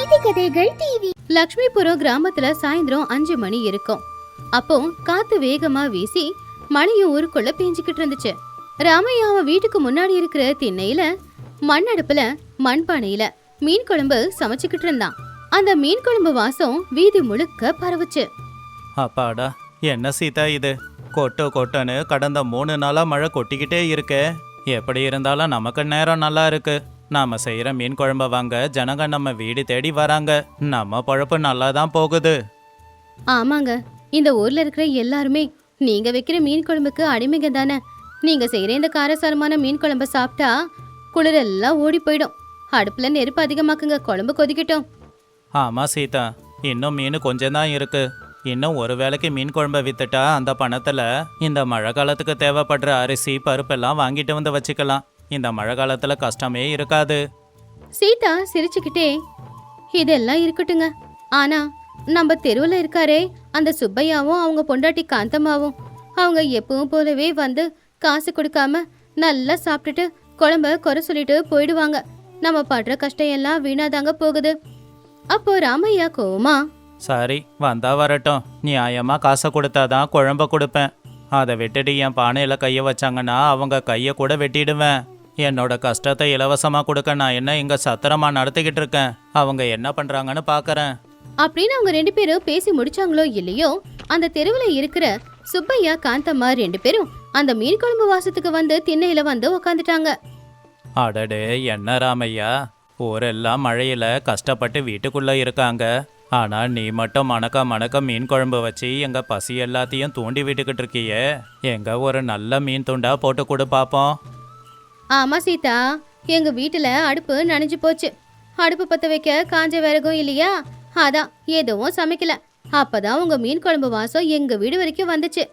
நீதி கதைகள் டிவி. லக்ஷ்மிபுரம் கிராமத்துல சாயந்தரம் 5 மணி இருக்கும். அப்போ காத்து வேகமா வீசி மழையும் ஊருக்குள்ள பேஞ்சுக்கிட்டு இருந்துச்சு. ராமையா அவன் வீட்டுக்கு முன்னாடி இருக்கிற திண்ணையில மண்ணடுப்புல மண்பானையில மீன் குழம்பு சமைச்சுக்கிட்டு இருந்தான். அந்த மீன் குழம்பு வாசம் வீதி முழுக்க பரவுச்சு. அப்பாடா, என்ன சீதா இது? கொட்டன்னு கடந்த 3 நாளா மழை கொட்டிக்கிட்டே இருக்கே. எப்படி இருந்தாலும் நமக்கு நேரம் நல்லா இருக்கு. நாம செய்யற மீன் குழம்ப வாங்க ஜனங்க நம்ம வீடு தேடி வராங்க. நம்ம பழப்பு நல்லா தான் போகுது. ஆமாங்க, இந்த ஊர்ல இருக்கிற எல்லாருமே நீங்க வைக்கிற மீன் குழம்புக்கு அடிமைங்க தானே. நீங்க செய்யற இந்த காரசாரமான மீன் குழம்ப சாப்பிட்டா குளிரெல்லாம் ஓடி போயிடும். அடுப்புல நெருப்பு அதிகமாக்குங்க, குழம்பு கொதிக்கட்டும். ஆமா சீதா, இன்னும் மீன் கொஞ்சம் தான் இருக்கு. இன்னும் ஒரு வேளைக்கு மீன் குழம்ப வித்துட்டா அந்த பணத்துல இந்த மழை காலத்துக்கு தேவைப்படுற அரிசி பருப்பெல்லாம் வாங்கிட்டு வந்து வச்சுக்கலாம். இந்த மழை காலத்துல கஷ்டமே இருக்காது. சீதா சிரிச்சுக்கிட்டே, இதெல்லாம் இருக்கட்டுங்க, ஆனா நம்ம தெருவுல இருக்காரே அந்த சுப்பையாவும் அவங்க பொண்டாட்டி காந்தம்மாவும், அவங்க எப்பவும் போலவே வந்து காசு கொடுக்காம நல்லா சாப்பிட்டுட்டு குழம்ப குறை சொல்லிட்டு போயிடுவாங்க. நம்ம படுற கஷ்டம் எல்லாம் வீணாதாங்க போகுது. அப்போ ராமையா கோவமா, சரி வந்தா வரட்டும், நியாயமா காசை கொடுத்தாதான் குழம்ப கொடுப்பேன். அதை விட்டுட்டு என் பானையில கைய வச்சாங்கன்னா அவங்க கைய கூட வெட்டிடுவேன். என்னோட கஷ்டத்தை இலவசமா கொடுக்க நான் என்ன இங்க சத்திரமா நடத்திக்கிட்டு இருக்கேன். அவங்க என்ன பண்றாங்கன்னு பாக்குறேன் அப்படின்னு அவங்க 2 பேரும் பேசி முடிச்சாங்களோ இல்லையோ, அந்த தெருவுல இருக்கிற சுப்பையா காந்தம்மா 2 பேரும் அந்த மீன் குழம்பு வாசத்துக்கு வந்து திண்ணையில வந்து உக்காந்துட்டாங்க. அடடே, என்ன ராமையா, ஊரெல்லாம் மழையில கஷ்டப்பட்டு வீட்டுக்குள்ள இருக்காங்க. ஆனா நீ மட்டும் மணக்க மீன் குழம்பு வச்சு எங்க பசி எல்லாத்தையும் தூண்டி விட்டுக்கிட்டு இருக்கியே. எங்க ஒரு நல்ல மீன் துண்டா போட்டு கொடு பாப்போம். ஆமா சீதா, எங்க வீட்டுல அடுப்பு நனைஞ்சு போச்சு. அடுப்பு பத்த வைக்க காஞ்ச விறகும் இல்லையா, அதான் எதுவும் சமைக்கல. அப்பதான் உங்க மீன் குழம்பு வாசம் எங்க வீடு வரைக்கும் வந்துச்சு.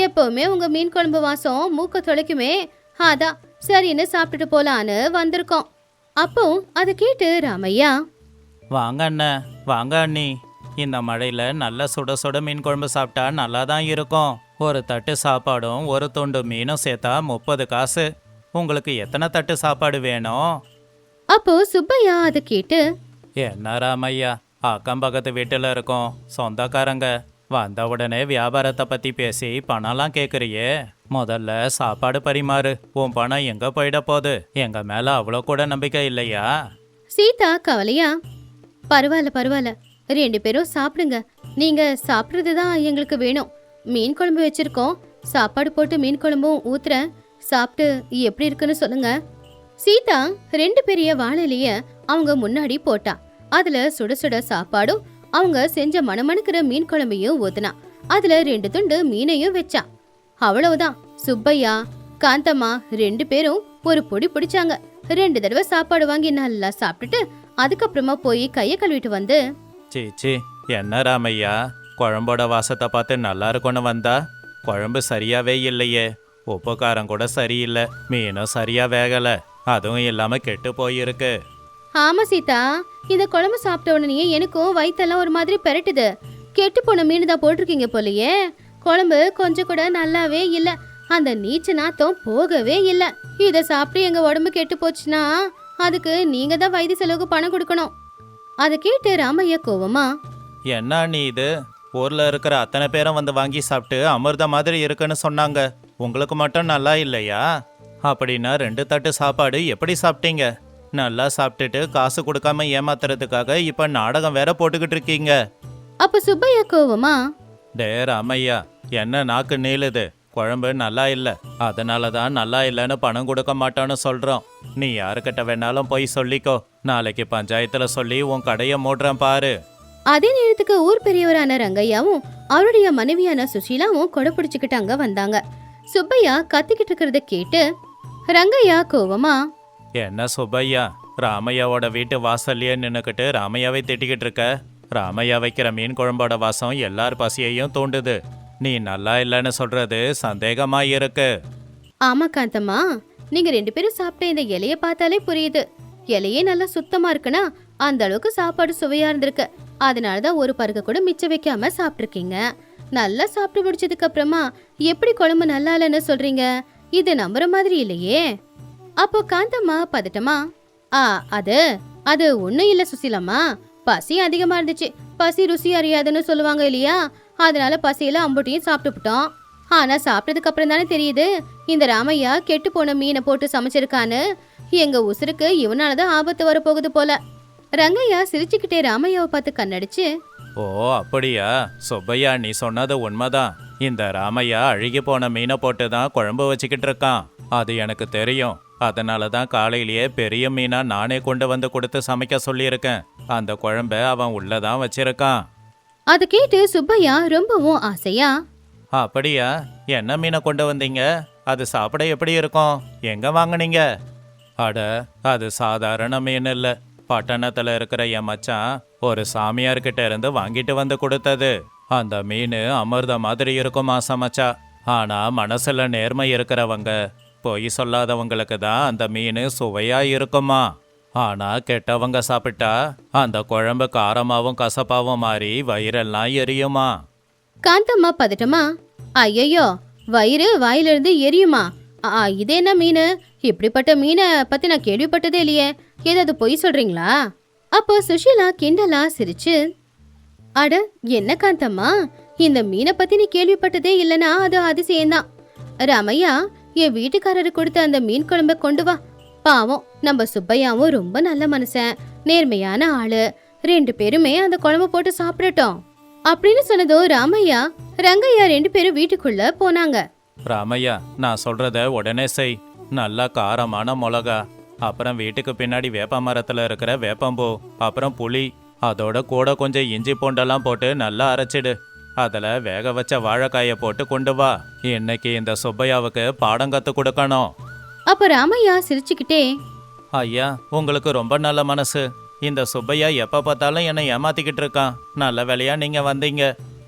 எப்பவுமே உங்க மீன் குழம்பு வாசம் மூக்க தொலைக்குமே, அதான் சரின்னு சாப்பிட்டுட்டு போலான்னு வந்திருக்கோம். அப்போ அதை கேட்டு ராமையா, வாங்க அண்ணன், வாங்க அண்ணி. இந்த மழையில நல்ல சுட சுட மீன் குழம்பு சாப்பிட்டா நல்லா தான் இருக்கும். ஒரு தட்டு சாப்பாடும் ஒரு துண்டு மீனும் சேர்த்தா 30 காசு. உங்களுக்கு எத்தனை தட்டு சாப்பாடு வேணும்? அப்போ சுப்பையா அதை கேட்டு, என்ன ராமையா, அக்கம் பக்கத்து வீட்டுல இருக்கோம், சொந்தக்காரங்க. வந்த உடனே வியாபாரத்தை பத்தி பேசி பணம்லாம் கேக்குறியே. முதல்ல சாப்பாடு பரிமாறு. உன் பணம் எங்க போயிட போகுது? எங்க மேல அவ்வளோ கூட நம்பிக்கை இல்லையா? சீதா கவலையா, பரவாயில்ல 2 பேரும் சாப்பிடுங்க. நீங்க சாப்பிட்றதுதான் எங்களுக்கு வேணும். மீன் குழம்பு வச்சிருக்கோம், சாப்பாடு போட்டு மீன் குழம்பும் ஊத்துறேன். சாப்பிட்டு எப்படி இருக்குன்னு சொல்லுங்க. சீதா 2 பெரிய வாழையிலைய அவங்க முன்னாடி போட்டா. அதுல சுட சுட சாப்பாடும் அவங்க செஞ்ச மணமணக்கிற மீன் குழம்பையும் ஊத்துனா. அதுல 2 துண்டு மீனையும் வச்சா. அவ்வளவுதான். சுப்பையா காந்தம்மா 2 பேரும் ஒரு பொடி பிடிச்சாங்க. 2 தடவை சாப்பாடு வாங்கி நல்லா சாப்பிட்டுட்டு அதுக்கப்புறமா போய் கைய கழுவிட்டு வந்து, சீச்சி, என்ன ராமையா, குழம்போட வாசத்தை பார்த்து நல்லா இருக்கும்னு வந்தா குழம்பு சரியாவே இல்லையே. உப்பு காரம் கூட சரியில்லை, மீனும் சரியா வேகல, அதுவும் இல்லாம கெட்டு போயிருக்கு. ஆமா சீதா, இந்த குழம்பு சாப்பிட்ட உடனே எனக்கும் வயித்தெல்லாம் ஒரு மாதிரி பெரட்டுது. கெட்டு போன மீன் தான் போட்டிருக்கீங்க போலயே. குழம்பு கொஞ்சம் கூட நல்லாவே இல்ல, அந்த நீச்ச நாத்தம் போகவே இல்ல. இத சாப்பிட்டு எங்க உடம்பு கெட்டு போச்சுன்னா அதுக்கு நீங்க தான் வைத்திய செலவுக்கு பணம் கொடுக்கணும். அதை கேட்டு ராமையா கோவமா, என்ன நீ இது? ஊர்ல இருக்கிற அத்தனை பேரும் வந்து வாங்கி சாப்பிட்டு அமிர்த மாதிரி இருக்குன்னு சொன்னாங்க. உங்களுக்கு மட்டும் நல்லா இல்லையா? அப்படின்னா 2 தட்டு சாப்பாடு எப்படி சாப்பிட்டீங்க? நல்லா சாப்பிட்டுட்டு காசு கொடுக்காம ஏமாத்துறதுக்காக இப்ப நாடகம் வேற போட்டுக்கிட்டு இருக்கீங்க. அப்ப சுப்பையா கோவமா, டே ராமையா, என்ன நாக்கு நீளுது? குழம்பு நல்லா இல்ல, அதனாலதான் நல்லா இல்லைன்னு பணம் கொடுக்க மாட்டோன்னு சொல்றோம். நீ யாருக்கிட்ட வேணாலும் போய் சொல்லிக்கோ. நாளைக்கு பஞ்சாயத்துல சொல்லி உன் கடையை மூடுறேன் பாரு. அதே நேரத்துக்கு ஊர் பெரியவரான ரங்கையாவும் அவருடைய மனைவியான சுஷீலாவும் கொடை பிடிச்சுக்கிட்டு அங்க வந்தாங்க. சுப்பையா கத்திக்கிட்டு இருக்கிறத கேட்டு ரங்கையா கோவமா, என்ன சுப்பையா, ராமையாவோட வீட்டு வாசல்லையே நின்னுக்கிட்டு ராமையாவை திட்டிக்கிட்டு இருக்க? ராமையா வைக்கிற மீன் குழம்போட வாசம் எல்லார் பசியையும் தூண்டுது. நீ நல்லா இல்லைன்னு சொல்றது சந்தேகமா இருக்கு. ஆமா காந்தம்மா, நீங்க 2 பேரும் சாப்பிட்ட இந்த இலைய பார்த்தாலே புரியுது. இலையே நல்லா சுத்தமா இருக்குன்னா அந்த அளவுக்கு சாப்பாடு சுவையா இருந்திருக்கு. அதனாலதான் ஒரு பருக்க கூட மிச்சம் வைக்காம சாப்பிட்டுருக்கீங்க. நல்லா சாப்பிட்டு முடிச்சதுக்கு அப்புறமா எப்படி குழம்பு நல்லா இல்லைன்னு சொல்றீங்க? இது நம்புற மாதிரி இல்லையே. அப்போ காந்தம்மா பதட்டமா, அது அது ஒண்ணும் இல்ல சுசீலம்மா, பசி அதிகமா இருந்துச்சு. பசி ருசி அறியாதுன்னு சொல்லுவாங்க இல்லையா, அதனால பசியில அம்புட்டியும் சாப்பிட்டுப்புட்டோம். ஆனா சாப்பிட்டதுக்கு அப்புறம் தானே தெரியுது இந்த ராமையா கெட்டு போன மீனை போட்டு சமைச்சிருக்கான்னு. எங்க உசுருக்கு இவனாலதான் ஆபத்து வரப்போகுது போல. ரங்கையா சிரிச்சுக்கிட்டே ராமையாவை பார்த்து கண்ணடிச்சு, ஓ அப்படியா சுப்பையா, நீ சொன்னது உண்மைதான். இந்த ராமையா அழுகி போன மீனை போட்டு தான் குழம்பு வச்சுக்கிட்டு இருக்கான். அது எனக்கு தெரியும். அதனால தான் காலையிலேயே பெரிய மீனா நானே கொண்டு வந்து கொடுத்து சமைக்க சொல்லியிருக்கேன். அந்த குழம்ப அவன் உள்ளதான் வச்சிருக்கான். அதை கேட்டு சுப்பையா ரொம்பவும் ஆசையா, அப்படியா, என்ன மீனை கொண்டு வந்தீங்க? அது சாப்பிட எப்படி இருக்கும்? எங்க வாங்குனீங்க? அட, அது சாதாரண மீன் இல்லை. பட்டணத்துல இருக்கிற என் மச்சான் ஒரு சாமியார்கிட்ட இருந்து வாங்கிட்டு வந்து கொடுத்தது. அந்த மீன் அமிர்த மாதிரி இருக்குமா சமைச்சா. ஆனா மனசுல நேர்மை இருக்கிறவங்க, பொய் சொல்லாதவங்களுக்கு தான் அந்த மீன் சுவையா இருக்குமா. ஆனா கெட்டவங்க சாப்பிட்டா அந்த குழம்பு காரமாவும் கசப்பாவும் மாறி வயிறெல்லாம் எரியுமா. காந்தம்மா பதட்டமா, ஐயோ வயிறு வாயிலிருந்து எரியுமா? இது என்ன மீன்? இப்படிப்பட்ட மீனை பத்தி நான் கேள்விப்பட்டதே இல்லையே. ஏதாவது பொய் சொல்றீங்களா? அப்போ சுஷீலா கிண்டலா சிரிச்சு, அட என்ன காந்தம்மா, இந்த மீனை பத்தி நீ கேள்விப்பட்டதே இல்லைன்னா அது அதிசயம்தான். ராமையா, என் வீட்டுக்காரரு கொடுத்த அந்த மீன் குழம்ப கொண்டு வா. பாவம், நம்ம சுப்பையாவும் ரொம்ப நல்ல மனுஷன், நேர்மையான ஆளு. 2 பேருமே அந்த குழம்பு போட்டு சாப்பிடட்டும் அப்படின்னு சொன்னதும் ராமையா ரங்கையா 2 பேரும் வீட்டுக்குள்ள போனாங்க. ராமையா, நான் சொல்றத உடனே செய். நல்லா காரமான மிளகா, அப்புறம் வீட்டுக்கு பின்னாடி வேப்ப மரத்துல இருக்கிற வேப்பம்பூ, அப்புறம் புளி, அதோட கூட கொஞ்சம் இஞ்சி பூண்டெல்லாம் போட்டு நல்லா அரைச்சிடு. அதில் வேக வச்ச வாழைக்காயை போட்டு கொண்டு வா. இன்னைக்கு இந்த சுப்பையாவுக்கு பாடம் கற்று கொடுக்கணும். அப்ப ராமையா சிரிச்சுக்கிட்டே, ஐயா, உங்களுக்கு ரொம்ப நல்ல மனசு. இந்த சுப்பையா எப்போ பார்த்தாலும் என்னை ஏமாத்திக்கிட்டு இருக்கான். நல்ல வேலையா நீங்க வந்தீங்க.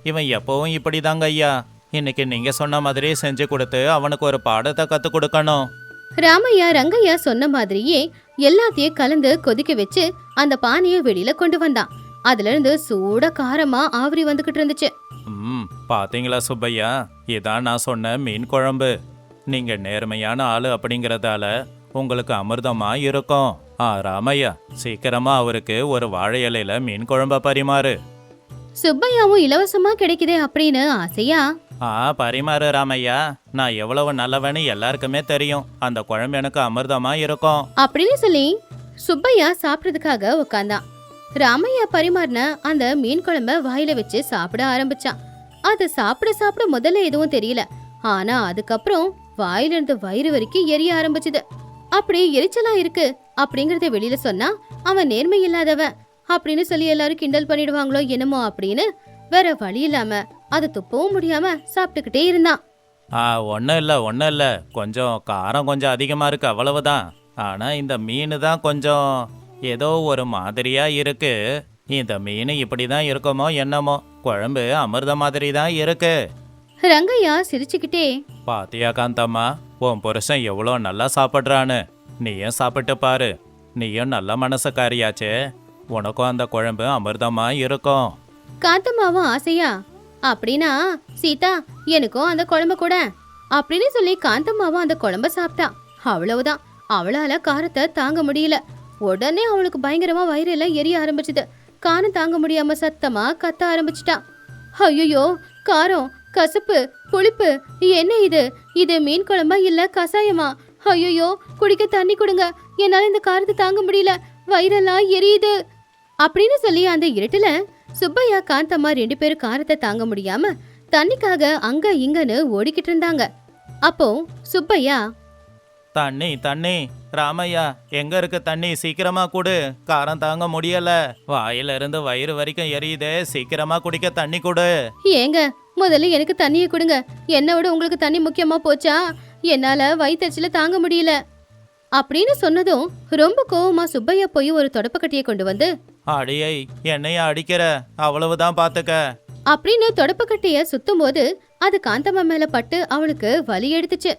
இவன் எப்பவும் இப்படிதாங்க ஐயா. இன்னைக்கு நீங்க சொன்ன மாதிரி செஞ்சு கொடுத்து அவனுக்கு ஒரு பாடத்தை கற்றுக் கொடுக்கணும். ராமையா ரங்கையா சொன்ன மாதிரியே எல்லாத்தையும் கலந்து கொதிக்க வச்சு அந்த பானையை வெளியில கொண்டு வந்தான். அதுல இருந்து சூட காரமா ஆவிரி வந்துகிட்டு இருந்துச்சு. பாத்தீங்களா சுப்பையா, இதான் நான் சொன்ன மீன் குழம்பு. நீங்க நேர்மையான ஆளு அப்படிங்கறதால உங்களுக்கு அமிர்தமா இருக்கும். ராமையா, சீக்கிரமா அவருக்கு ஒரு வாழை இலையில மீன் குழம்ப பரிமாறு. சுப்பையாவும் இலவசமா கிடைக்குதே அப்படின்னு ஆசையா, பரிமாறு ராமையா. நான் எவ்வளவு நல்லவன்னு எல்லாருக்குமே தெரியும். அந்த குழம்பு எனக்கு அமிர்தமா இருக்கும் அப்படின்னு சொல்லி சுப்பையா சாப்பிட்றதுக்காக உட்கார்ந்தான். ராமையா பரிமாறின அந்த மீன் குழம்ப வாயில வச்சு சாப்பிட ஆரம்பிச்சான். அது சாப்பிட சாப்பிட முதல்ல எதுவும் தெரியல. ஆனா அதுக்கப்புறம் வாயில இருந்து வயிறு வரைக்கும் எரிய ஆரம்பிச்சுது. அப்படி எரிச்சலா இருக்கு அப்படிங்கறத வெளியில சொன்னா அவன் நேர்மை இல்லாதவன் அப்படின்னு சொல்லி எல்லாரும் கிண்டல் பண்ணிடுவாங்களோ என்னமோ அப்படின்னு வேற வழி இல்லாம அதை துப்பவும் முடியாம சாப்பிட்டுக்கிட்டே இருந்தான். ஒன்றும் இல்லை, கொஞ்சம் காரம் கொஞ்சம் அதிகமா இருக்கு, அவ்வளவுதான். ஆனா இந்த மீன் தான் கொஞ்சம் ஏதோ ஒரு மாதிரியா இருக்கு. இந்த மீன் இப்படிதான் இருக்குமோ என்னமோ. குழம்பு அமிர்த மாதிரி தான் இருக்கு. ரங்கையா சிரிச்சுக்கிட்டே, பாத்தியா காந்தம்மா, உன் புருஷன் எவ்வளோ நல்லா சாப்பிட்றான்னு. நீயும் சாப்பிட்டு பாரு. நீயும் நல்ல மனசுக்காரியாச்சே. உனக்கும் அந்த குழம்பு அமிர்தமா இருக்கும். காந்தம்மாவும் ஆசையா, அப்படின்னா சீதா எனக்கும் அந்த குழம்பு கூட அப்படின்னு சொல்லி காந்தம்மாவும் அந்த குழம்ப சாப்பிட்டா. அவ்வளவுதான், அவளால காரத்தை தாங்க முடியல. உடனே அவளுக்கு பயங்கரமா வயிறெல்லாம் எரிய ஆரம்பிச்சுது. காரம் தாங்க முடியாம சத்தமா கத்த ஆரம்பிச்சிட்டா. ஐயோ, காரம், கசப்பு, புளிப்பு, என்ன இது? இது மீன் குழம்பா இல்ல கசாயமா? ஐயோ, குடிக்க தண்ணி கொடுங்க, என்னால இந்த காரத்தை தாங்க முடியல, வயிறெல்லாம் எரியுது அப்படின்னு சொல்லி அந்த இருட்டுல சுப்பையா காந்தம்மா 2 பேரும் காரத்தை தாங்க முடியாம தண்ணிக்காக அங்க இங்கன்னு ஓடிக்கிட்டு இருந்தாங்க. அப்போ சுப்பையா, தண்ணி தண்ணி, ராமையா எங்க இருக்கு தண்ணி? சீக்கிரமா குடு, காரம் தாங்க முடியல. வாயில இருந்து வயிறு வரைக்கும் எரியுதே, சீக்கிரமா குடிக்க தண்ணி குடு. ஏங்க முதல்ல எனக்கு தண்ணியை கொடுங்க. என்னை விட உங்களுக்கு தண்ணி முக்கியமா போச்சா? என்னால வயிற்றுல தாங்க முடியல அப்படின்னு சொன்னதும் ரொம்ப கோவமா சுப்பையா போய் ஒரு தொடப்பக்கட்டியை கொண்டு வந்து, அடியை என்னைய அடிக்கிற, அவ்வளவுதான் பாத்துக்க அப்படின்னு தொடப்பக்கட்டிய சுத்தும் போது அது காந்தம்மா மேல பட்டு அவளுக்கு வலி எடுத்துச்சு.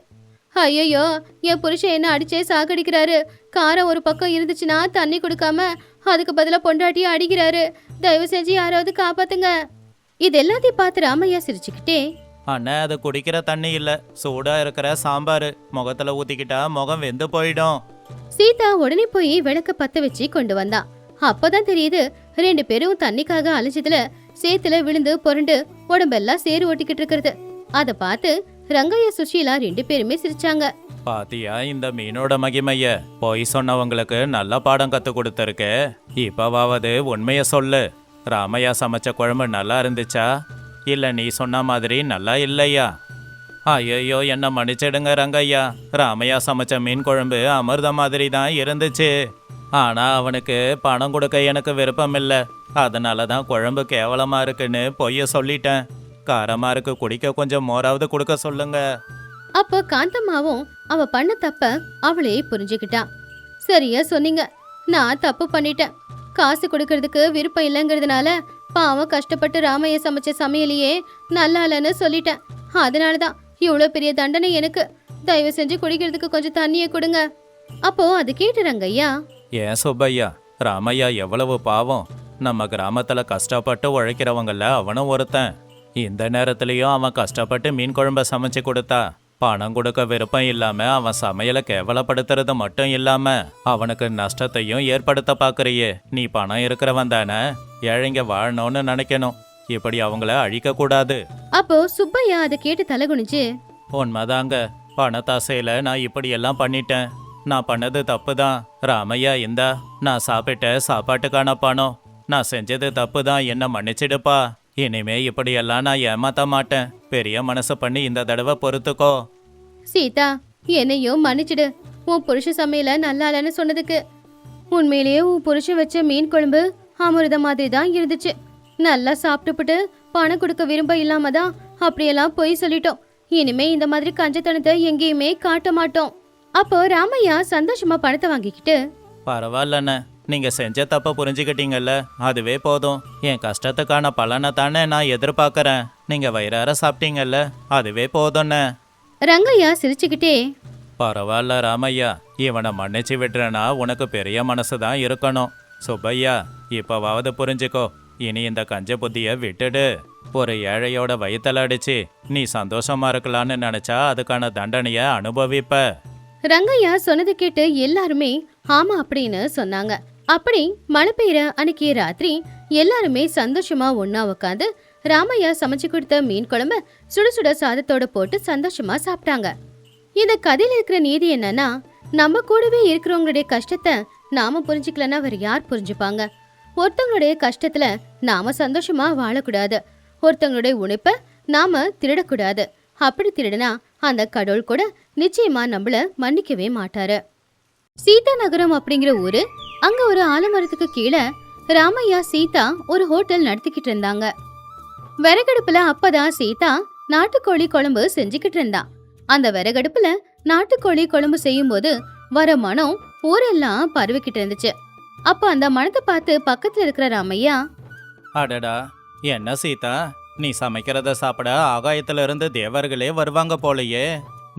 ஐயோ, என் புருஷன் என்ன அடிச்சே சாகடிக்கிறாரு. காரம் ஒரு பக்கம் இருந்துச்சுன்னா தண்ணி கொடுக்காம அதுக்கு பதிலா பொண்டாட்டியே அடிக்கிறாரு. தயவு செஞ்சு யாராவது காப்பாத்துங்க. இது எல்லாத்தையும் பார்த்து ராமையா சிரிச்சுக்கிட்டே, அண்ணா, அது குடிக்கிற தண்ணி இல்ல, சூடா இருக்கிற சாம்பாரு. முகத்துல ஊத்திக்கிட்டா முகம் வெந்து போயிடும். சீதா உடனே போய் விளக்க பத்த வச்சு கொண்டு வந்தா. அப்பதான் தெரியுது 2 பேரும் தண்ணிக்காக அலைஞ்சதுல சேத்துல விழுந்து புரண்டு உடம்பெல்லாம் சேறு ஓட்டிக்கிட்டு இருக்கிறது. அத பார்த்து ரங்கையா சுஷீலா 2 பேருமே சிரிச்சாங்க. பாத்தியா இந்த மீனோட மகிமைய? போய் சொன்னவங்களுக்கு நல்ல பாடம் கத்து கொடுத்துருக்கு. இப்பவாவது உண்மைய சொல்லு. ராமையா சமைச்ச குழம்பு நல்லா இருந்துச்சா இல்ல நீ சொன்ன மாதிரி நல்லா இல்லையா? ஐயோ என்ன மன்னிச்சிடுங்க ரங்கையா. ராமையா சமைச்ச மீன் குழம்பு அமிர்த மாதிரி தான் இருந்துச்சு. ஆனா அவனுக்கு பணம் கொடுக்க எனக்கு விருப்பம் இல்லை. அதனால தான் குழம்பு கேவலமா இருக்குன்னு பொய்ய சொல்லிட்டேன். காரமா இருக்கு, குடிக்க கொஞ்சம் மோராவது கொடுக்க சொல்லுங்க. அப்போ காந்தம்மாவும் அவ பண்ண தப்ப அவளே புரிஞ்சுக்கிட்டா. சரியா சொன்னீங்க, நான் தப்பு பண்ணிட்டேன். காசு கொடுக்கறதுக்கு விருப்பம் இல்லைங்கிறதுனால பாவம் கஷ்டப்பட்டு ராமைய சமைச்ச சமையலையே நல்லா இல்லைன்னு சொல்லிட்டேன். அதனாலதான் இவ்வளோ பெரிய தண்டனை எனக்கு. தயவு செஞ்சு குடிக்கிறதுக்கு கொஞ்சம் தண்ணியை கொடுங்க. அப்போ அது கேட்டு ரங்கையா, ஏன் சுப்பையா, ராமையா எவ்வளவு பாவம். நம்ம கிராமத்துல கஷ்டப்பட்டு உழைக்கிறவங்கள அவனும் ஒருத்தன். இந்த நேரத்துலயும் அவன் கஷ்டப்பட்டு மீன் குழம்ப சமைச்சு கொடுத்தா பணம் கொடுக்க விருப்பம் இல்லாம அவன் சமையலை கேவலப்படுத்துறது மட்டும் இல்லாம அவனுக்கு நஷ்டத்தையும் ஏற்படுத்த பாக்குறியே. நீ பணம் இருக்கிறவன் தானே, ஏழைங்க வாழணும்னு நினைக்கணும். இப்படி அவங்கள அழிக்க கூடாது. அப்போ சுப்பையா அதை கேட்டு தலைகுனிச்சு, உண்மைதாங்க, பணத்தாசையில நான் இப்படி எல்லாம் பண்ணிட்டேன். நான் பண்ணது தப்பு தான். ராமையா இந்தா, நான் சாப்பிட்ட சாப்பாட்டுக்கான பணம். நான் செஞ்சது தப்பு தான், என்ன மன்னிச்சிடுப்பா. இனிமே இப்படியெல்லாம் நான் ஏமாத்த மாட்டேன். பெரிய மனசு பண்ணி இந்த தடவை பொறுத்துக்கோ. சீதா என்னையும் மன்னிச்சிடு, உன் புருஷ சமையல நல்லா இல்லைன்னு சொன்னதுக்கு. உண்மையிலேயே உன் புருஷன் வச்ச மீன் குழம்பு அமிர்த மாதிரி தான் இருந்துச்சு. நல்லா சாப்பிட்டுப்புட்டு பணம் கொடுக்க விரும்ப இல்லாம தான் அப்படியெல்லாம் போய் சொல்லிட்டோம். இனிமே இந்த மாதிரி கஞ்சத்தனத்தை எங்கேயுமே காட்ட மாட்டோம். அப்போ ராமையா சந்தோஷமா பணத்தை வாங்கிக்கிட்டு, பரவாயில்லண்ணே, நீங்க செஞ்ச தப்ப புரிஞ்சுக்கிட்டீங்கல்ல, அதுவே போதும். என் கஷ்டத்துக்கான பலனை தானே நான் எதிர்பார்க்கறேன். நீங்க வயிறார சாப்பிட்டீங்கல்ல, அதுவே போதும்ண்ணே. ரங்கையா சிரிச்சுக்கிட்டே, பரவாயில்ல ராமையா, இவனை மன்னிச்சு விட்டுறனா உனக்கு பெரிய மனசு தான் இருக்கணும். சுப்பையா, இப்பவாவது புரிஞ்சுக்கோ. இனி இந்த கஞ்ச புத்திய விட்டுடு. ஒரு ஏழையோட வயித்தல அடிச்சு நீ சந்தோஷமா இருக்கலான்னு நினைச்சா அதுக்கான தண்டனைய அனுபவிப்ப. ரங்கையா சொன்னது கேட்டு எல்லாருமே ஆமா அப்படின்னு சொன்னாங்க. அப்படி மழை பெய்யற அன்னைக்கு ராத்திரி எல்லாருமே சந்தோஷமா ஒன்னா உட்காந்து ராமையா சமைச்சு கொடுத்த மீன் குழம்பு சுட சுட சாதத்தோட போட்டு சந்தோஷமா சாப்பிட்டாங்க. இந்த கதையில இருக்கிற நீதி என்னன்னா, நம்ம கூடவே இருக்கிறவங்களுடைய கஷ்டத்தை நாம புரிஞ்சுக்கலன்னா வேற யார் புரிஞ்சுப்பாங்க? ஒருத்தவங்களுடைய கஷ்டத்துல நாம சந்தோஷமா வாழக்கூடாது. ஒருத்தவங்களுடைய உழைப்ப நாம திருடக்கூடாது. அப்படி திருடனா அந்த கடவுள் கூட நிச்சயமா நம்மள மன்னிக்கவே மாட்டாரு. சீதா நகரம் அப்படிங்கிற ஊரு, அங்க ஒரு ஆலமரத்துக்கு கீழே ராமையா சீதா ஒரு ஹோட்டல் நடத்திக்கிட்டு இருந்தாங்க. விறகடுப்புல அப்பதான் சீதா நாட்டுக்கோழி குழம்பு செஞ்சுக்கிட்டு இருந்தா. அந்த விறகடுப்புல நாட்டுக்கோழி குழம்பு செய்யும் போது வர மனம் ஊரெல்லாம் பரவிக்கிட்டு இருந்துச்சு. அப்ப அந்த மனத்தை பார்த்து பக்கத்துல இருக்கிற ராமையா, அடடா, என்ன சீதா, நீ சமைக்கிறத சாப்பிட ஆகாயத்துல இருந்து தேவர்களே வருவாங்க போலயே.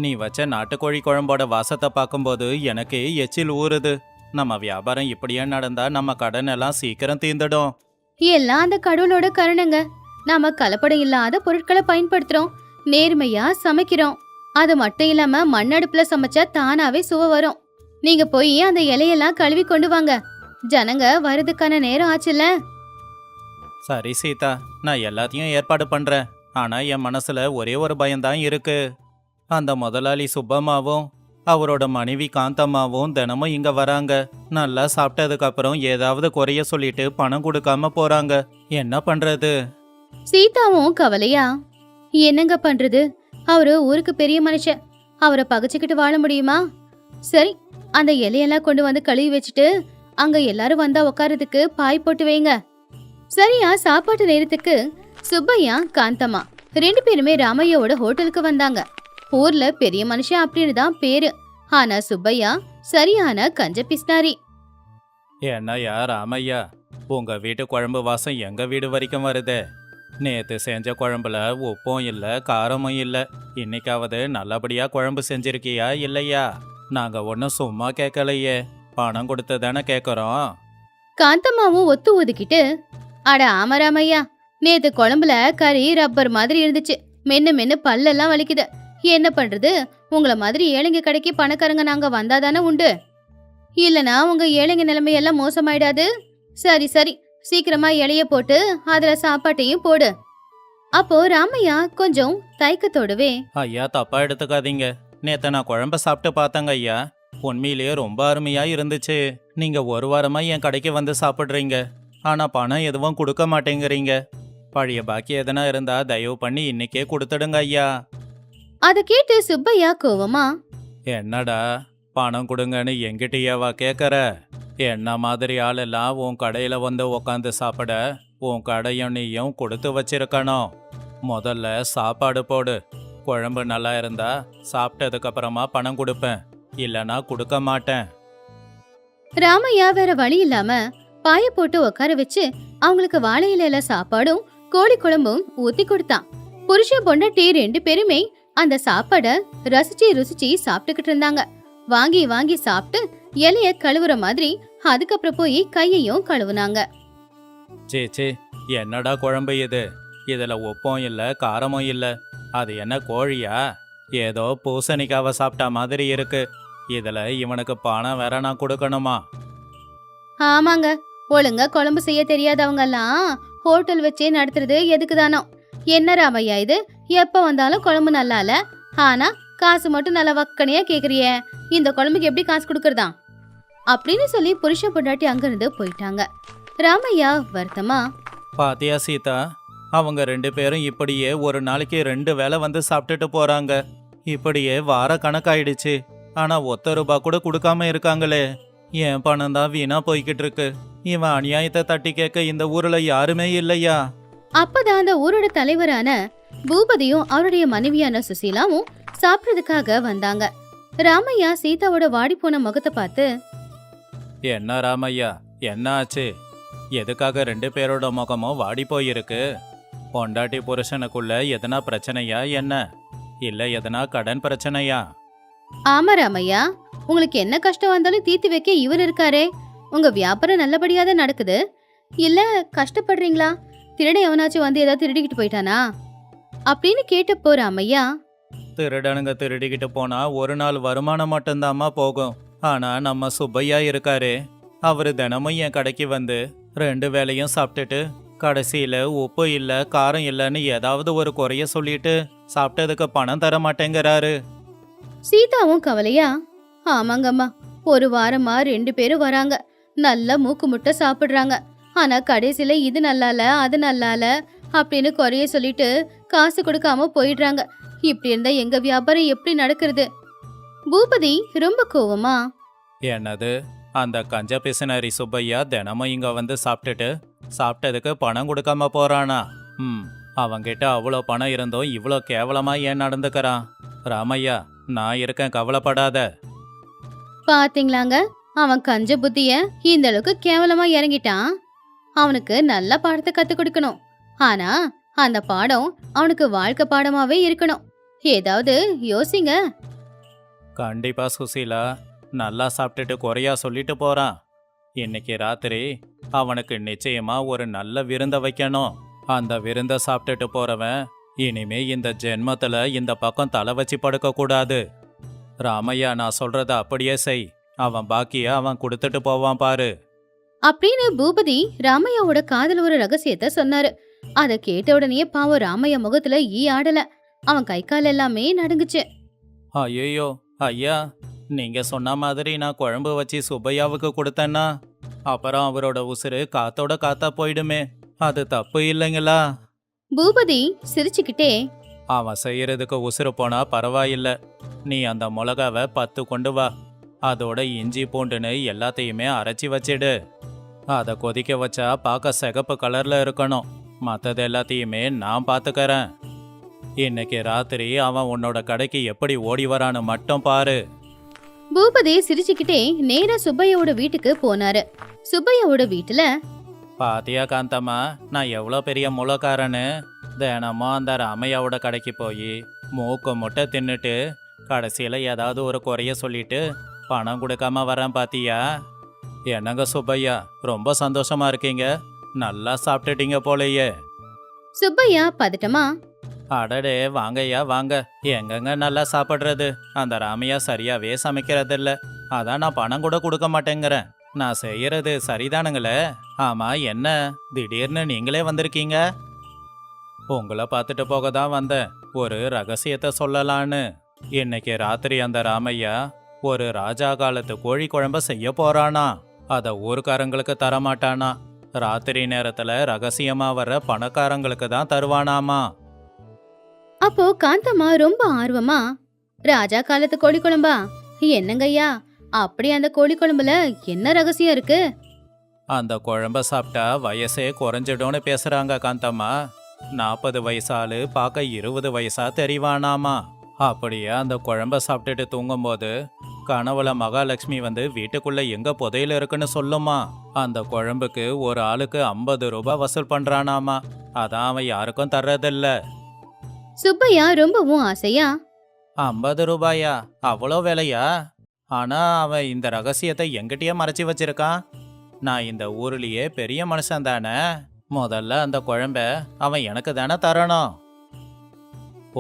நீ வச்ச நாட்டுக்கோழி குழம்போட வாசத்தை பார்க்கும்போது எனக்கு எச்சில் ஊறுது. நம்ம வியாபாரம் இப்படியே நடந்தா நம்ம கடன் எல்லாம் சீக்கிரம் தீர்ந்துடும். எல்லாம் அந்த கடவுளோட கருணைங்க. நாம கலப்படம் இல்லாத பொருட்களை பயன்படுத்துறோம், நேர்மையா சமைக்கிறோம். அது மட்டும் இல்லாம மண்ணடுப்புல சமைச்சா தானாவே சுவை வரும். நீங்க போய் அந்த இலையெல்லாம் கழுவி கொண்டு வாங்க. ஜனங்க வரதுக்கான நேரம் ஆச்சுல்ல. சரி சீதா, நான் எல்லாத்தையும் ஏற்பாடு பண்றேன். ஆனா என் மனசுல ஒரே ஒரு பயம்தான் இருக்கு. அந்த முதலாளி சுப்பம்மாவும் அவரோட மனைவி காந்தம்மாவும் தினமும் இங்க வராங்க. நல்லா சாப்பிட்டதுக்கு அப்புறம் ஏதாவது குறைய சொல்லிட்டு பணம் கொடுக்காம போறாங்க. என்ன பண்றது? சீதாவும் கவலையா, என்னங்க பண்றது? அவரு ஊருக்கு பெரிய மனுஷன், அவரை பகைச்சுக்கிட்டு வாழ முடியுமா? சரி, அந்த இலையெல்லாம் கொண்டு வந்து கழுவி வச்சுட்டு அங்க எல்லாரும் வந்தா உட்காரதுக்கு பாய் போட்டு வைங்க. சரியா சாப்பாட்டு நேரத்துக்கு சுப்பையா காந்தம்மா 2 பேருமே ராமையாவோட ஹோட்டலுக்கு வந்தாங்க. ஊர்ல பெரிய மனுஷன் அப்படின்னு தான் பேரு. ஆனா சுப்பையா சரியான கஞ்ச பிஸ்னாரி. என்னய்யா ராமையா, உங்க வீட்டு குழம்பு வாசம் எங்க வீடு வரைக்கும் வருதே. நேத்து செஞ்ச குழம்புல உப்பும் இல்ல காரமும் இல்ல. இன்னைக்காவது நல்லபடியா குழம்பு செஞ்சிருக்கியா இல்லையா? நாங்க ஒன்னும் சும்மா கேட்கலையே, பணம் கொடுத்து தானே கேட்கறோம். காந்தம்மாவும் ஒத்து ஒதுக்கிட்டு, அட ஆமா ராமையா, நேத்து குழம்புல கறி ரப்பர் மாதிரி இருந்துச்சு. மென்னு பல்லெல்லாம் வலிக்குது. என்ன பண்றது? உங்கள மாதிரி ஏழைங்க கடைக்கு பணக்காரங்க நாங்க வந்தாதானே உண்டு. இல்லனா உங்க ஏழைங்க நிலைமையெல்லாம் மோசமாயிடாது. சரி சீக்கிரமா இலைய போட்டு அதுல சாப்பாட்டையும் போடு. அப்போ ராமையா கொஞ்சம் தயக்கத்தோடவே, ஐயா தப்பா எடுத்துக்காதீங்க. நேத்த நான் குழம்ப சாப்பிட்டு பார்த்தேங்க ஐயா. உண்மையிலேயே ரொம்ப அருமையா இருந்துச்சு. நீங்க ஒரு வாரமா என் கடைக்கு வந்து சாப்பிட்றீங்க. ஆனா பணம் எதுவும் கொடுக்க மாட்டேங்கிறீங்க. பழைய பாக்கி எதனா இருந்தா தயவு பண்ணி இன்னைக்கே கொடுத்துடுங்க ஐயா. அத கேட்டு சுப்பையா கோவமா, என்னடா பணம் கொடுங்கன்னு எங்கிட்டயேவா கேட்கற? என்ன மாதிரி ஆளெல்லாம் உன் கடையில வந்து உக்காந்து சாப்பிட உன் கடையும் நீயும் கொடுத்து வச்சிருக்கணும். முதல்ல சாப்பாடு போடு. குழம்பு நல்லா இருந்தா சாப்பிட்டதுக்கு அப்புறமா பணம் கொடுப்பேன், இல்லனா கொடுக்க மாட்டேன். ராமையா வேற வழி இல்லாம பாய போட்டு உட்கார வச்சு அவங்களுக்கு வாழை இலையில சாப்பாடும் கோழி குழம்பும் ஊத்தி கொடுத்தான். புருஷன் பொண்டாட்டி 2 பேருமே அந்த சாப்பாட ரசிச்சு ருசிச்சு சாப்பிட்டுக்கிட்டு இருந்தாங்க. வாங்கி வாங்கி சாப்பிட்டு இலைய கழுவுற மாதிரி அதுக்கப்புறம் போய் கையையும் கழுவுனாங்க. சே என்னடா குழம்பு இது? இதுல உப்பும் இல்ல காரமும் இல்ல. அது என்ன கோழியா? ஏதோ பூசணிக்காவை சாப்பிட்ட மாதிரி இருக்கு. இதுல இவனுக்கு பணம் வேற நான் கொடுக்கணுமா? ஆமாங்க, ஒழுங்கா குழம்பு செய்ய தெரியாதவங்க எல்லாம் ஹோட்டல் வச்சே நடத்துறது எதுக்குதானோ? என்ன ராமையா இது, எப்ப வந்தாலும் குழம்பு நல்லா இல்ல, ஆனா காசு மட்டும் நல்லா வக்கனையா கேக்குறியே, இந்த குழம்புக்கு எப்படி காசு கொடுக்கறதா அப்படின்னு சொல்லி புருஷன் பொண்டாட்டி அங்கிருந்து போயிட்டாங்க. ராமையா வருத்தமா, பாத்தியா சீதா, அவங்க 2 பேரும் இப்படியே ஒரு நாளைக்கு 2 வேளை வந்து சாப்பிட்டுட்டு போறாங்க. இப்படியே வார கணக்காயிடுச்சு. ஆனா ஒத்த ரூபா கூட கொடுக்காம இருக்காங்களே. என் பணம் தான் வீணா போய்கிட்டு இருக்கு. இவன் அநியாயத்தை தட்டி கேட்க இந்த ஊர்ல யாருமே இல்லையா? அப்பதான் அந்த ஊரோட தலைவரான பூபதியும் அவருடைய மனைவியான சுசீலாவும் சாப்பிடுறதுக்காக வந்தாங்க. ராமையா சீதாவோட வாடி போன முகத்தை பார்த்து, என்ன ராமையா, என்ன ஆச்சு? எதுக்காக 2 பேரோட முகமும் வாடி போயிருக்கு? பொண்டாட்டி புருஷனுக்குள்ள எதனா பிரச்சனையா என்ன? இல்ல எதனா கடன் பிரச்சனையா? ஆமா ராமையா, உங்களுக்கு என்ன கஷ்டம் வந்தாலும் தீர்த்து வைக்க இவர் இருக்காரே. உங்க வியாபாரம் நல்லபடியா தான் நடக்குது, இல்ல கஷ்டப்படுறீங்களா? திருட எவனாச்சும் வந்து ஏதாவது திருடிக்கிட்டு போயிட்டானா அப்படின்னு கேட்டப்போ ராமையா, திருடனுங்க திருடிக்கிட்டு போனா ஒரு நாள் வருமானம் மட்டும்தாம்மா போகும். ஆனா நம்ம சுப்பையா இருக்காரே, அவரு தினமும் என் கடைக்கு வந்து 2 வேளையும் சாப்பிட்டுட்டு கடைசியில உப்பு இல்ல காரம் இல்லன்னு ஏதாவது ஒரு குறைய சொல்லிட்டு சாப்பிட்டதுக்கு பணம் தர மாட்டேங்கிறாரு. சீதாவும் கவலையா, ஆமாங்கம்மா, ஒரு வாரமா 2 பேரும் வராங்க, நல்லா மூக்கு முட்டை சாப்பிடுறாங்க, ஆனா கடைசியில இது நல்லால அது நல்லால அப்படின்னு குறைய சொல்லிட்டு காசு கொடுக்காம போயிடுறாங்க. இப்படி இருந்தா எங்க வியாபாரம் எப்படி நடக்கிறது? பூபதி ரொம்ப கோவமா, என்னது, அந்த கஞ்ச பிசினரி சுப்பையா தினமும் இங்க வந்து சாப்பிட்டுட்டு சாப்பிட்டதுக்கு பணம் கொடுக்காம போறானா? அவங்கிட்ட அவ்வளோ பணம் இருந்தும் இவ்வளோ கேவலமா ஏன் நடந்துக்கிறான்? ராமையா, நான் இருக்கேன், கவலைப்படாத. பாத்தீங்களாங்க, அவன் கஞ்ச புத்திய இந்த அளவுக்கு கேவலமா இறங்கிட்டான். அவனுக்கு நல்ல பாடத்தை கத்து கொடுக்கணும். ஆனா அந்த பாடம் அவனுக்கு வாழ்க்கை பாடமாவே இருக்கணும். ஏதாவது யோசிங்க. கண்டிப்பா சுசீலா, நல்லா சாப்பிட்டுட்டு குறையா சொல்லிட்டு போறான். இன்னைக்கு ராத்திரி அவனுக்கு நிச்சயமா ஒரு நல்ல விருந்த வைக்கணும். அந்த விருந்த சாப்பிட்டுட்டு போறவன் இனிமே இந்த ஜென்மத்துல இந்த பக்கம் தலை வச்சு படுக்க கூடாது. ராமையா, நான் சொல்றத அப்படியே செய். அவன் பாக்கிய அவன் கொடுத்துட்டு போவான் பாரு அப்படின்னு பூபதி ராமையாவோட காதல் ஒரு ரகசியத்தை சொன்னாரு. அத கேட்ட உடனே பாவம் ராமையா முகத்துல ஈ ஆடல, அவன் கை கால் எல்லாமே நடுங்குச்சு. ஐயோ ஐயா, நீங்க சொன்ன மாதிரி நான் குழம்பு வச்சு சுப்பையாவுக்கு கொடுத்தேன்னா அப்புறம் அவரோட உசுறு காத்தோட காத்தா போயிடுமே. அது தப்பு இல்லைங்களா? பூபதி சிரிச்சுக்கிட்டே, அவன் செய்யறதுக்கு உசுறு போனா பரவாயில்ல. நீ அந்த மிளகாவை 10 கொண்டு வா. அதோட இஞ்சி பூண்டுன்னு எல்லாத்தையுமே அரைச்சி வச்சிடு. அதை கொதிக்க வச்சா பார்க்க சிகப்பு கலர்ல இருக்கணும். மற்றது எல்லாத்தையுமே நான் பார்த்துக்கறேன். இன்னைக்கு ராத்திரி அவன் உன்னோட கடைக்கு எப்படி ஓடி வரான்னு மட்டும் பாரு. பூபதி சிரிச்சுக்கிட்டே நேரா சுப்பையாவோட வீட்டுக்கு போனாரு. சுப்பையாவோட வீட்டுல, பாத்தியா காந்தம்மா, நான் எவ்வளோ பெரிய முளக்காரன்னு. தினமும் அந்த ராமையாவோட கடைக்கு போய் மூக்கு முட்டை தின்னுட்டு கடைசியில் ஏதாவது ஒரு குறைய சொல்லிட்டு பணம் கொடுக்காம வரேன் பாத்தியா? என்னங்க சுப்பையா, ரொம்ப சந்தோஷமா இருக்கீங்க. நல்லா சாப்பிட்டுட்டீங்க போலயே. சுப்பையா பதட்டமா, அடடே வாங்கய்யா வாங்க. எங்கங்க நல்லா சாப்பிட்றது? அந்த ராமையா சரியாவே சமைக்கிறதில்ல. அதான் நான் பணம் கூட கொடுக்க மாட்டேங்கிறேன். நான் செய்யறது சரிதானுங்களே? ஆமா, என்ன திடீர்னு நீங்களே வந்திருக்கீங்க? உங்களை பார்த்துட்டு போக தான் வந்தேன். ஒரு ரகசியத்தை சொல்லலான்னு. இன்னைக்கு ராத்திரி அந்த ராமையா ஒரு ராஜா காலத்து கோழி குழம்ப செய்ய போறானா. அத ஊர்க்காரங்களுக்கு தரமாட்டானா. ராத்திரி நேரத்துல ரகசியமா வர்ற பணக்காரங்களுக்கு தான் தருவானாமா. அப்போ காந்தம்மா ரொம்ப ஆர்வமா, ராஜா காலத்து கோழி குழம்பா? என்னங்கய்யா, அப்படி அந்த கோழி குழம்புல என்ன ரகசியம் இருக்கு? அந்த குழம்ப சாப்பிட்டா வயசே குறைஞ்சிடும்னு பேசுறாங்க காந்தம்மா. 40 வயசாலு பார்க்க 20 வயசா தெரிவானாமா. அப்படியே அந்த குழம்ப சாப்பிட்டுட்டு தூங்கும்போது கனவுல மகாலட்சுமி வந்து வீட்டுக்குள்ள எங்க புதையல் இருக்குன்னு சொல்லுமா. அந்த குழம்புக்கு ஒரு ஆளுக்கு 50 ரூபாய் வசூல் பண்றானாமா. அதான் அவன் யாருக்கும் தர்றதில்ல. சுப்பையா ரொம்பவும் ஆசையா, 50 ரூபாயா? அவ்வளோ விலையா? ஆனா அவன் இந்த ரகசியத்தை எங்கிட்டயே மறைச்சு வச்சிருக்கான். நான் இந்த ஊர்லயே பெரிய மனுஷன் தானே. முதல்ல அந்த குழம்ப அவன் எனக்கு தானே தரணும்.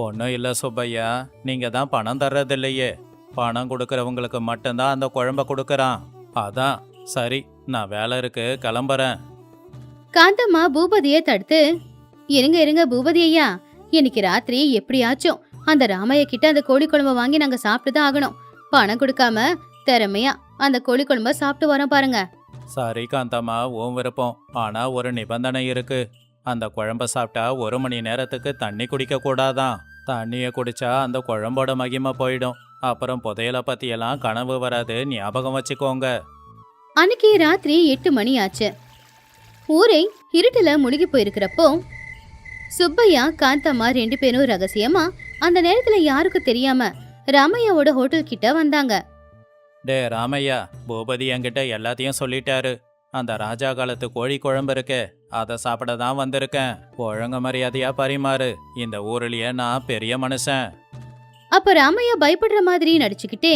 ஒன்றும் இல்லை சுப்பையா, நீங்க தான் பணம் தர்றதில்லையே. பணம் கொடுக்கறவங்களுக்கு மட்டும்தான் அந்த குழம்ப கொடுக்கறான். அதான் சரி, நான் வேலை இருக்கு, கிளம்புறேன். காந்தம்மா பூபதியை தடுத்து, இருங்க இருங்க பூபதி ஐயா, இன்னைக்கு ராத்திரி எப்படியாச்சும் அந்த ராமைய கிட்ட அந்த கோழி குழம்ப வாங்கி நாங்க சாப்பிட்டு தான் ஆகணும். பணம் கொடுக்காம திறமையா அந்த கோழி குழம்ப சாப்பிட்டு வரோம் பாருங்க. சரி காந்தம்மா, உன் விருப்பம். ஆனா ஒரு நிபந்தனை இருக்கு. அந்த குழம்ப சாப்பிட்டா 1 மணி நேரத்துக்கு தண்ணி குடிக்க கூடாதான். தண்ணிய குடிச்சா அந்த குழம்போட மகிமை போயிடும். அப்புறம் புதையலை பத்தியெல்லாம் கனவு வராது, ஞாபகம் வச்சுக்கோங்க. அன்னைக்கு ராத்திரி 8 மணி ஆச்சு. ஊரே இருட்டுல முழுகி போயிருக்கிறப்போ சுப்பையா காந்தம்மா 2 பேரும் ரகசியமா அந்த நேரத்துல யாருக்கும் தெரியாம ராமையாவோட ஹோட்டல் கிட்ட வந்தாங்க. டே ராமையா, பூபதி என்கிட்ட எல்லாத்தையும் சொல்லிட்டாரு. அந்த ராஜா காலத்து கோழி குழம்பு இருக்கே, அதை சாப்பிட தான் வந்திருக்கேன். ஒழுங்கு மரியாதையா பரிமாறு. இந்த ஊர்லயே நான் பெரிய மனுஷன். அப்ப ராமையா பயப்படுற மாதிரி நடிச்சுக்கிட்டே,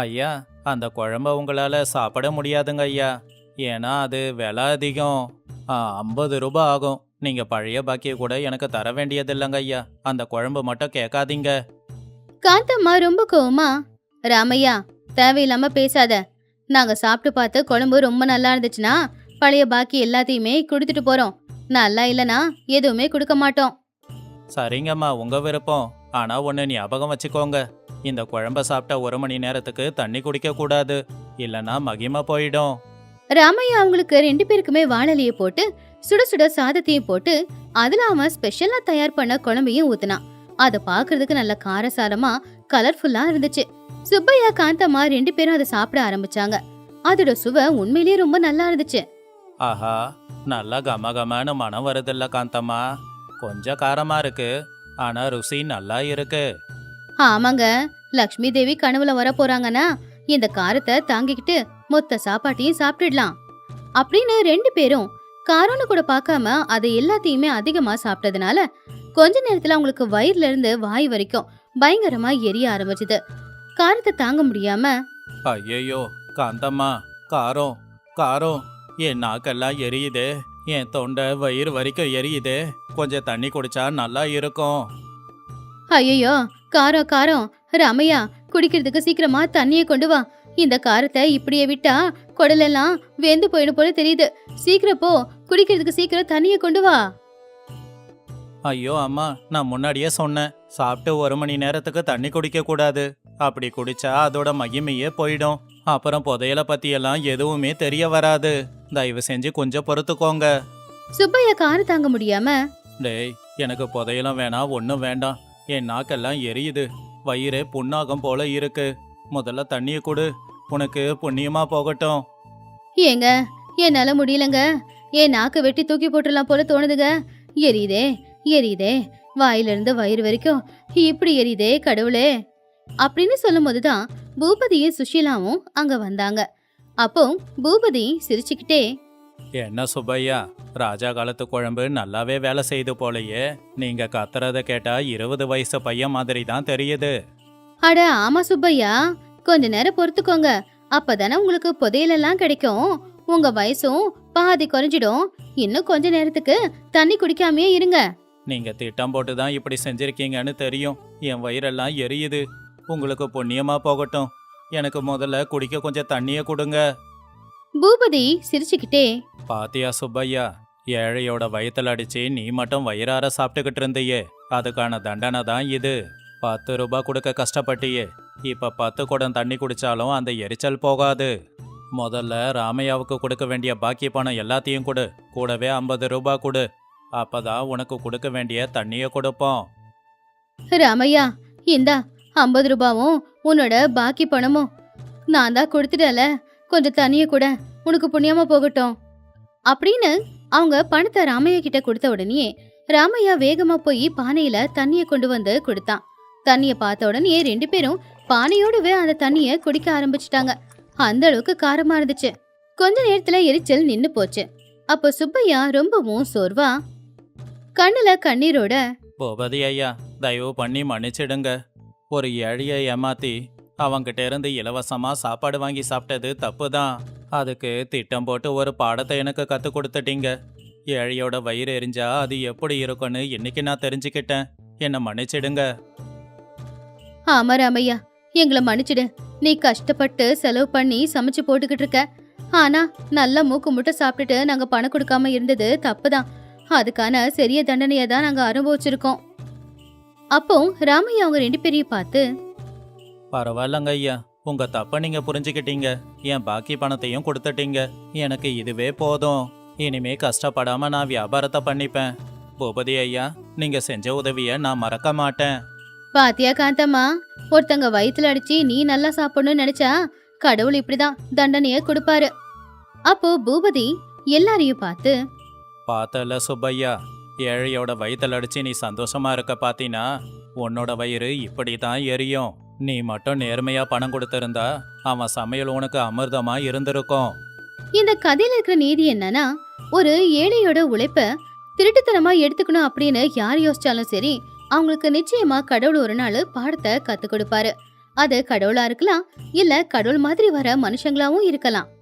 ஐயா, அந்த குழம்ப உங்களால சாப்பிட முடியாதுங்க ஐயா. ஏன்னா அது விலை அதிகம். 50 ரூபாய் ஆகும். நீங்க பழைய பாக்கிய கூட எனக்கு தர வேண்டியதில்லைங்க ஐயா. அந்த குழம்பு மட்டும் கேட்காதீங்க. காந்தம்மா ரொம்ப கோவமா, ராமையா தேவையில்லாம பேசாத. நாங்க சாப்பிட்டு பார்த்து குழம்பு ரொம்ப நல்லா இருந்துச்சுன்னா பழைய பாக்கி எல்லாத்தையுமே கொடுத்துட்டு போறோம். நல்லா இல்லனா எதுவுமே கொடுக்க மாட்டோம். சரிங்கம்மா, உங்க விருப்பம். ஆனா ஒன்று ஞாபகம் வச்சுக்கோங்க. இந்த குழம்ப சாப்பிட்டா 1 மணி நேரத்துக்கு தண்ணி குடிக்க கூடாது. இல்லைன்னா மகிமை போயிடும். ராமையா அவங்களுக்கு 2 பேருக்குமே வாழலையை போட்டு சுட சுட சாதத்தையும் போட்டு அதுல அவன் ஸ்பெஷலா தயார் பண்ண குழம்பையும் ஊத்துனான். அதை பாக்குறதுக்கு நல்ல காரசாரமா கலர்ஃபுல்லா இருந்துச்சு. சுப்பையா காந்தம்மா 2 பேரும் அதை சாப்பிட ஆரம்பிச்சாங்க. அதோட சுவை உண்மையிலேயே ரொம்ப நல்லா இருந்துச்சு. ஆஹா, நல்லா கமகமான மனம் வருதில்ல காந்தம்மா. கொஞ்சம் காரமா இருக்கு, ஆனா ருசி நல்லா இருக்கு. ஆமாங்க, லக்ஷ்மி தேவி கனவுல வர போறாங்கன்னா இந்த காரத்தை தாங்கிக்கிட்டு மொத்த சாப்பாட்டையும் சாப்பிட்டுடலாம் அப்படின்னு 2 பேரும் காரம்னு கூட பார்க்காம அதை எல்லாத்தையுமே அதிகமா சாப்பிட்டதுனால கொஞ்ச நேரத்துல அவங்களுக்கு வயிறுல இருந்து வாய் வரைக்கும் பயங்கரமா எரிய ஆரம்பிச்சுது. காரத்தை தாங்க முடியாம, ஐயையோ காந்தம்மா, காரம் காரம், என் நாக்கெல்லாம் எரியுதே. என் தொண்டை வயிறு வரைக்கும் எரியுதே. கொஞ்சம் தண்ணி குடிச்சா நல்லா இருக்கும். ஐயோ காரம் காரம், ராமையா குடிக்கிறதுக்கு சீக்கிரமா தண்ணியை கொண்டு வா. இந்த காரத்தை இப்படியே விட்டா குடலெல்லாம் வெந்து போயிடும் போல தெரியுது. சீக்கிரம் போ, குடிக்கிறதுக்கு சீக்கிரம் தண்ணியை கொண்டு வா. ஐயோ அம்மா, நான் முன்னாடியே சொன்னேன், சாப்பிட்டு 1 மணி நேரத்துக்கு தண்ணி குடிக்க கூடாது. அப்படி குடிச்சா அதோட மகிமையே போயிடும். அப்புறம் புதையலை பத்தியெல்லாம் எதுவுமே தெரிய வராது. தயவு செஞ்சு கொஞ்சம் பொறுத்துக்கோங்க. சுப்பையா காரம் தாங்க முடியாம, டேய், எனக்கு புதையலும் வேணாம், ஒன்றும் வேண்டாம். என் நாக்கெல்லாம் எரியுது, வயிறே புண்ணாகம் போல இருக்கு. முதல்ல தண்ணியை கொடு, உனக்கு புண்ணியமா போகட்டும். ஏங்க என்னால முடியலங்க. என் நாக்கு வெட்டி தூக்கி போட்டுடலாம் போல தோணுதுங்க. எரியுதே எரியுதே, வாயிலிருந்து வயிறு வரைக்கும் இப்படி எரியுதே கடவுளே அப்படின்னு சொல்லும் போதுதான் பூபதியும் சுஷீலாவும் அங்க வந்தாங்க. அப்போ பூபதி சிரிச்சுக்கிட்டே, என்ன சுப்பையா, ராஜா காலத்து குழம்பு நல்லாவே வேலை செய்து போலயே. நீங்க கத்துறத கேட்டா 20 வயசு பையன் மாதிரி தான் தெரியுது. அட ஆமா சுப்பையா, கொஞ்ச நேரம் பொறுத்துக்கோங்க. அப்பதானே உங்களுக்கு புதையலெல்லாம் கிடைக்கும். உங்க வயசும் பாதி குறைஞ்சிடும். இன்னும் கொஞ்ச நேரத்துக்கு தண்ணி குடிக்காமயே இருங்க. நீங்க திட்டம் போட்டு தான் இப்படி செஞ்சிருக்கீங்கன்னு தெரியும். என் வயிறெல்லாம் எரியுது. உங்களுக்கு புண்ணியமா போகட்டும். எனக்கு முதல்ல குடிக்க கொஞ்சம் தண்ணியை கொடுங்க. பூபதி சிரிச்சுக்கிட்டே, பாத்தியா சுப்பையா, ஏழையோட வயித்துல அடிச்சு நீ மட்டும் வயிறார சாப்பிட்டுக்கிட்டு இருந்தியே, அதுக்கான தண்டனை தான் இது. 10 ரூபாய் கொடுக்க கஷ்டப்பட்டியே, இப்ப 10 குடம் தண்ணி குடிச்சாலும் அந்த எரிச்சல் போகாது. முதல்ல ராமையாவுக்கு கொடுக்க வேண்டிய பாக்கி பணம் எல்லாத்தையும் கொடு, கூடவே 50 ரூபாய் கொடு. அப்பதான் உனக்கு கொடுக்க வேண்டிய தண்ணிய கொடுப்போம். ராமையா இந்தா 50 ரூபாவும் உன்னோட பாக்கி பணமும் நான் தான் கொடுத்துட்டல, கொஞ்சம் தண்ணிய கூட, உனக்கு புண்ணியமா போகட்டும் அப்படின்னு அவங்க பணத்தை ராமையா கிட்ட கொடுத்த உடனே ராமையா வேகமா போய் பானையில தண்ணிய கொண்டு வந்து கொடுத்தான். தண்ணிய பார்த்த உடனே 2 பேரும் பானையோடவே அந்த தண்ணிய குடிக்க ஆரம்பிச்சிட்டாங்க. அந்த அளவுக்கு காரமா இருந்துச்சு. கொஞ்ச நேரத்துல எரிச்சல் நின்னு போச்சு. அப்போ சுப்பையா ரொம்பவும் சோர்வா கண்ணுல கண்ணீரோட, பூபதி ஐயா, தயவு பண்ணி மன்னிச்சிடுங்க. ஒரு ஏழையை ஏமாத்தி அவங்கிட்ட இருந்து இலவசமா சாப்பாடு வாங்கி சாப்பிட்டது தப்பு தான். அதுக்கு திட்டம் போட்டு ஒரு பாடத்தை எனக்கு கற்றுக் கொடுத்துட்டீங்க. ஏழையோட வயிறு எரிஞ்சா அது எப்படி இருக்கும்னு இன்னைக்கு நான் தெரிஞ்சுக்கிட்டேன். என்னை மன்னிச்சிடுங்க. ஆமா ராமையா, எங்களை மன்னிச்சிடு. நீ கஷ்டப்பட்டு செலவு பண்ணி சமைச்சு போட்டுக்கிட்டு இருக்க. ஆனா நல்லா மூக்கு முட்டை சாப்பிட்டுட்டு நாங்க பணம் கொடுக்காம இருந்தது தப்புதான். அதுக்கான சரிய தண்டனையை தான் நாங்க அனுபவிச்சிருக்கோம். அப்போ ராமையா அவங்க 2 பேரையும் பார்த்து, பரவாயில்லங்க ஐயா, உங்க தப்ப நீங்க புரிஞ்சுக்கிட்டீங்க. என் பாக்கி பணத்தையும் கொடுத்துட்டீங்க. எனக்கு இதுவே போதும். இனிமே கஷ்டப்படாம நான் வியாபாரத்தை பண்ணிப்பேன். பூபதி ஐயா, நீங்க செஞ்ச உதவிய நான் மறக்க மாட்டேன். பாத்தியா காந்தம்மா, ஒருத்தங்க வயித்துல அடிச்சு நீ நல்லா சாப்பிடணும்னு நினைச்சா கடவுள் இப்படிதான் தண்டனைய கொடுப்பாரு. அப்போ பூபதி எல்லாரையும் பார்த்து, பார்த்தல சுப்பையா, ஏழையோட வயித்துல அடிச்சு நீ சந்தோஷமா இருக்க பாத்தீனா, உன்னோட வயிறு இப்படி தான் எரியும். நீ மட்டும் நேர்மையா பணம் கொடுத்திருந்தா அவன் சமையல் உனக்கு அமிர்தமா இருந்திருக்கும். இந்த கதையில இருக்கிற நீதி என்னன்னா, ஒரு ஏழையோட உழைப்ப திருட்டுத்தனமா எடுத்துக்கணும் அப்படின்னு யார் யோசிச்சாலும் சரி, அவங்களுக்கு நிச்சயமா கடவுள் ஒரு நாள் பாடத்தை கத்து கொடுப்பாரு. அது கடவுளா இருக்கலாம், இல்ல கடவுள் மாதிரி வர மனுஷங்களாவும் இருக்கலாம்.